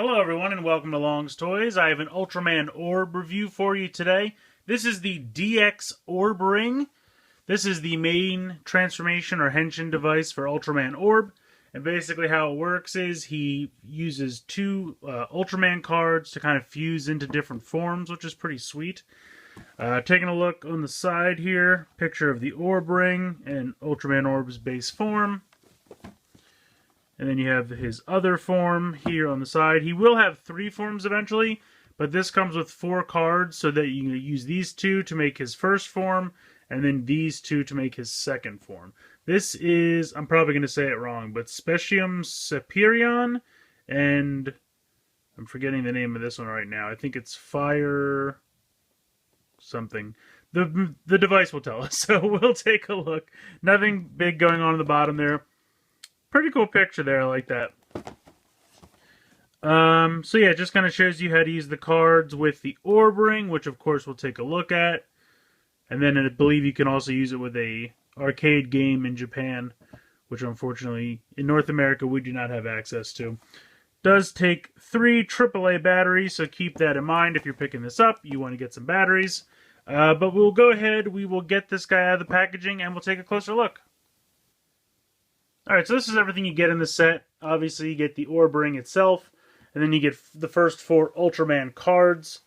Hello everyone and welcome to Long's Toys. I have an Ultraman Orb review for you today. This is the DX Orb Ring. This is the main transformation or henshin device for Ultraman Orb. And basically how it works is he uses two Ultraman cards to kind of fuse into different forms, which is pretty sweet. Taking a look on the side here, picture of the Orb Ring and Ultraman Orb's base form. And then you have his other form here on the side. He will have three forms eventually, but this comes with four cards so that you can use these two to make his first form, and then these two to make his second form. This is, I'm probably going to say it wrong, but Specium Superion, and I'm forgetting the name of this one right now. I think it's Fire something. The device will tell us, so we'll take a look. Nothing big going on the bottom there. Pretty cool picture there, I like that. So yeah, it just kind of shows you how to use the cards with the Orb Ring, which of course we'll take a look at. And then I believe you can also use it with a arcade game in Japan, which unfortunately in North America we do not have access to. Does take 3 AAA batteries, so keep that in mind if you're picking this up. You want to get some batteries. But we'll go ahead, we will get this guy out of the packaging and we'll take a closer look. Alright, so this is everything you get in the set. Obviously, you get the Orb Ring itself, and then you get the first 4 Ultraman cards.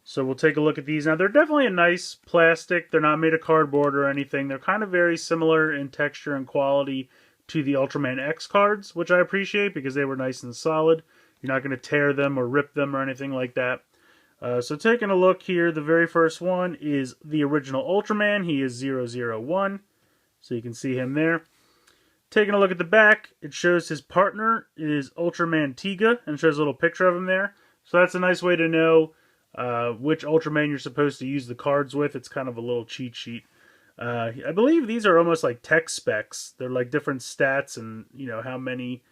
So we'll take a look at these. Now, they're definitely a nice plastic. They're not made of cardboard or anything. They're kind of very similar in texture and quality to the Ultraman X cards, which I appreciate because they were nice and solid. You're not going to tear them or rip them or anything like that. So taking a look here, the very first one is the original Ultraman. He is 001, so you can see him there. Taking a look at the back, it shows his partner is Ultraman Tiga, and shows a little picture of him there. So that's a nice way to know which Ultraman you're supposed to use the cards with. It's kind of a little cheat sheet. I believe these are almost like tech specs. They're like different stats and, you know, how many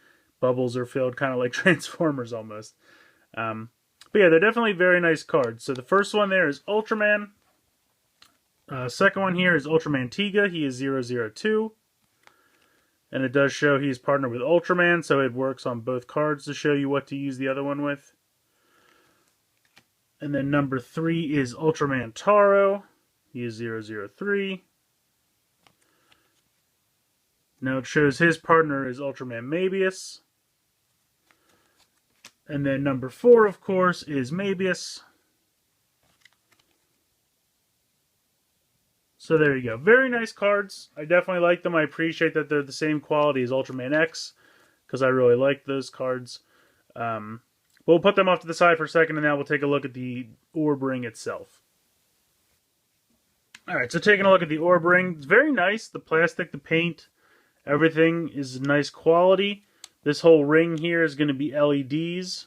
bubbles are filled, kind of like Transformers almost. But yeah, they're definitely very nice cards. So the first one there is Ultraman. Second one here is Ultraman Tiga. He is 002. And it does show he's partnered with Ultraman, so it works on both cards to show you what to use the other one with. And then number 3 is Ultraman Taro. He is 003. Now it shows his partner is Ultraman Mabius. And then number 4, of course, is Mabius. So there you go. Very nice cards. I definitely like them. I appreciate that they're the same quality as Ultraman X, because I really like those cards. We'll put them off to the side for a second, and now we'll take a look at the Orb Ring itself. Alright, so taking a look at the Orb Ring. It's very nice. The plastic, the paint, everything is nice quality. This whole ring here is going to be LEDs.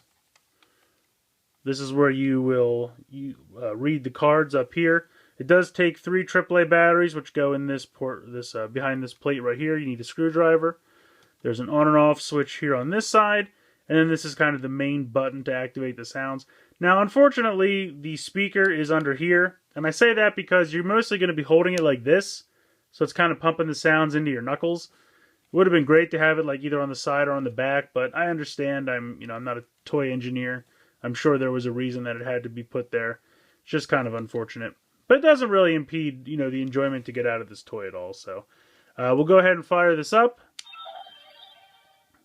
This is where you will read the cards up here. It does take 3 AAA batteries, which go in this port, behind this plate right here. You need a screwdriver. There's an on and off switch here on this side, and then this is kind of the main button to activate the sounds. Now, unfortunately, the speaker is under here, and I say that because you're mostly going to be holding it like this, so it's kind of pumping the sounds into your knuckles. It would have been great to have it like either on the side or on the back, but I understand. I'm not a toy engineer. I'm sure there was a reason that it had to be put there. It's just kind of unfortunate. But it doesn't really impede, the enjoyment to get out of this toy at all. So we'll go ahead and fire this up.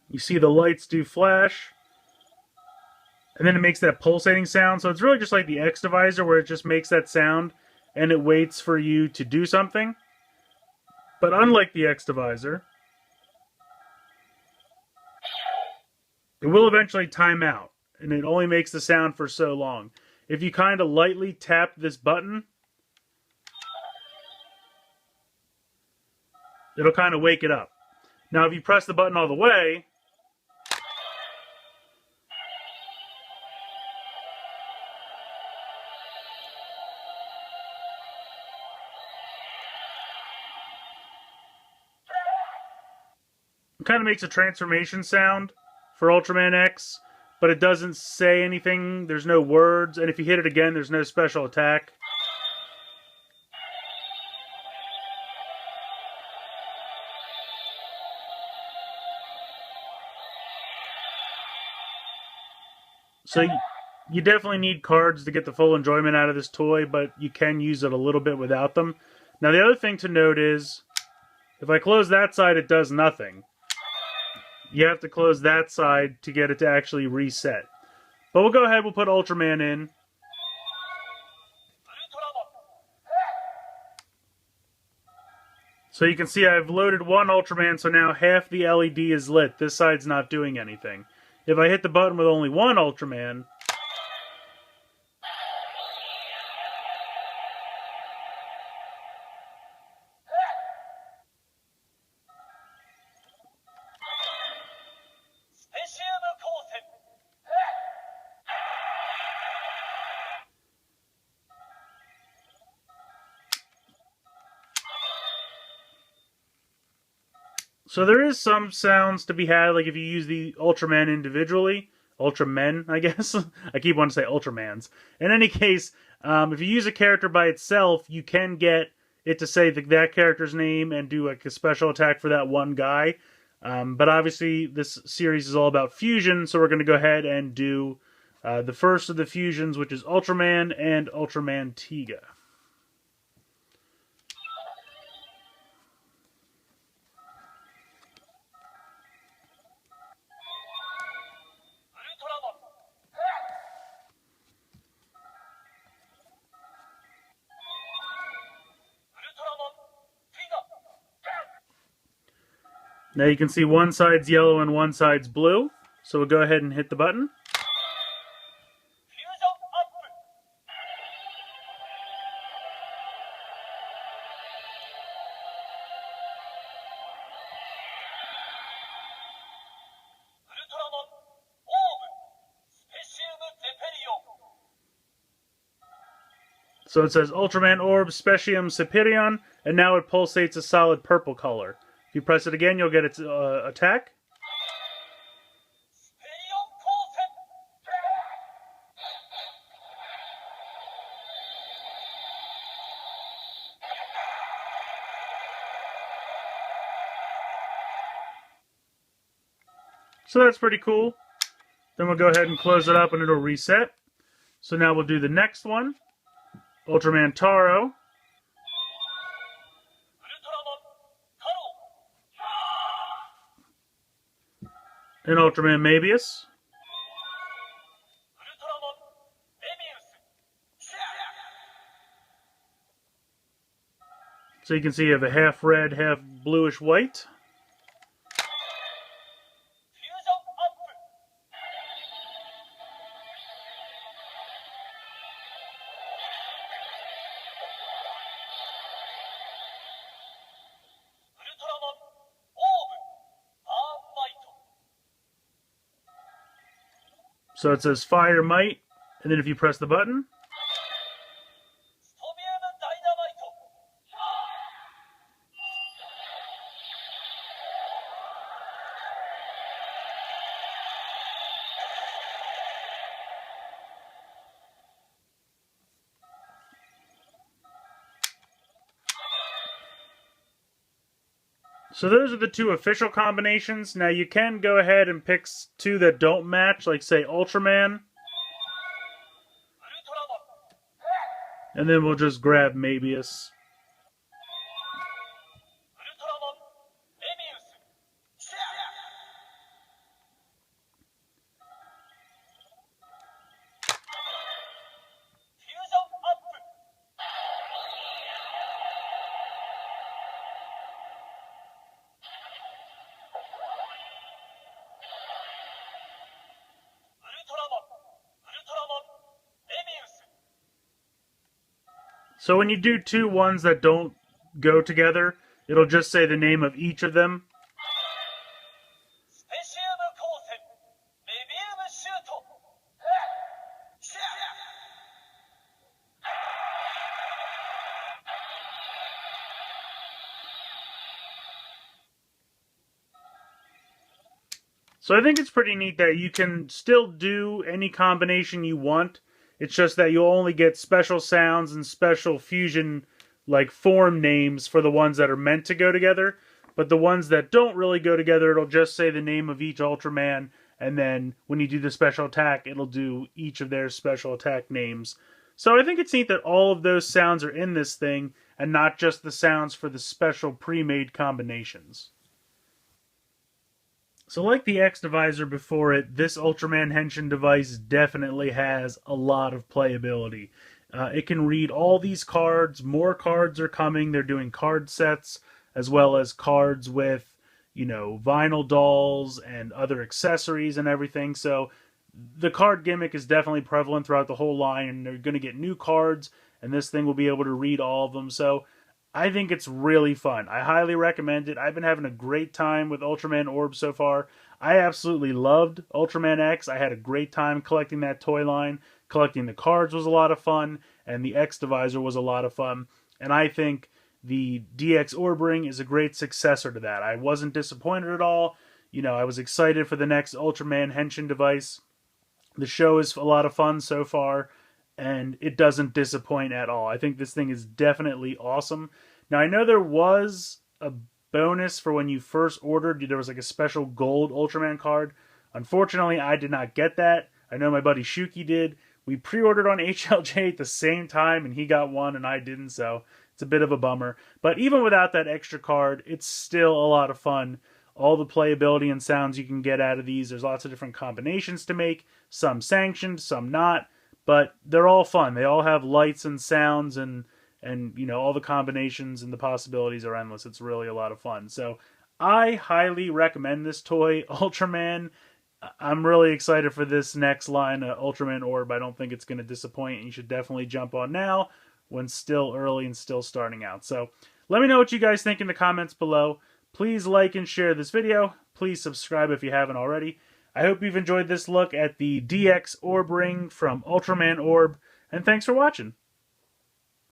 You see the lights do flash. And then it makes that pulsating sound. So it's really just like the X Divisor, where it just makes that sound and it waits for you to do something. But unlike the X Divisor, it will eventually time out. And it only makes the sound for so long. If you kind of lightly tap this button, it'll kind of wake it up. Now, if you press the button all the way, it kind of makes a transformation sound for Ultraman X, but it doesn't say anything. There's no words, and if you hit it again, there's no special attack. So you definitely need cards to get the full enjoyment out of this toy, but you can use it a little bit without them. Now the other thing to note is, if I close that side, it does nothing. You have to close that side to get it to actually reset. But we'll go ahead, we'll put Ultraman in. So you can see I've loaded one Ultraman, so now half the LED is lit. This side's not doing anything. If I hit the button with only one Ultraman, so there is some sounds to be had, like if you use the Ultraman individually. Ultramen, I guess. I keep wanting to say Ultramans. In any case, if you use a character by itself, you can get it to say that character's name and do like a special attack for that one guy. But obviously, this series is all about fusion, so we're going to go ahead and do the first of the fusions, which is Ultraman and Ultraman Tiga. Now you can see one side's yellow and one side's blue. So we'll go ahead and hit the button. So it says Ultraman Orb Specium Superion, and now it pulsates a solid purple color. If you press it again, you'll get its attack. So that's pretty cool. Then we'll go ahead and close it up and it'll reset. So now we'll do the next one. Ultraman Taro. And Ultraman Mabius. So you can see you have a half red, half bluish white. So it says Fire Might, and then if you press the button, so those are the two official combinations. Now you can go ahead and pick two that don't match, like say Ultraman. And then we'll just grab Mabius. So when you do two ones that don't go together, it'll just say the name of each of them. So I think it's pretty neat that you can still do any combination you want. It's just that you'll only get special sounds and special fusion like form names for the ones that are meant to go together. But the ones that don't really go together, it'll just say the name of each Ultraman and then when you do the special attack, it'll do each of their special attack names. So I think it's neat that all of those sounds are in this thing, and not just the sounds for the special pre-made combinations. So like the X Divisor before it, this Ultraman Henshin device definitely has a lot of playability. It can read all these cards. More cards are coming. They're doing card sets as well as cards with, vinyl dolls and other accessories and everything. So the card gimmick is definitely prevalent throughout the whole line, and they're going to get new cards, and this thing will be able to read all of them. So I think it's really fun. I highly recommend it. I've been having a great time with Ultraman Orb so far. I absolutely loved Ultraman X. I had a great time collecting that toy line. Collecting the cards was a lot of fun, and the X Divisor was a lot of fun. And I think the DX Orb Ring is a great successor to that. I wasn't disappointed at all. I was excited for the next Ultraman Henshin device. The show is a lot of fun so far, and it doesn't disappoint at all. I think this thing is definitely awesome. Now, I know there was a bonus for when you first ordered. There was like a special gold Ultraman card. Unfortunately, I did not get that. I know my buddy Shuki did. We pre-ordered on HLJ at the same time, and he got one and I didn't, so it's a bit of a bummer. But even without that extra card, it's still a lot of fun. All the playability and sounds you can get out of these. There's lots of different combinations to make. Some sanctioned, some not. But they're all fun. They all have lights and sounds, and all the combinations and the possibilities are endless. It's really a lot of fun. So I highly recommend this toy, Ultraman. I'm really excited for this next line, Ultraman Orb. I don't think it's going to disappoint, and you should definitely jump on now when still early and still starting out. So let me know what you guys think in the comments below. Please like and share this video. Please subscribe if you haven't already. I hope you've enjoyed this look at the DX Orb Ring from Ultraman Orb, and thanks for watching.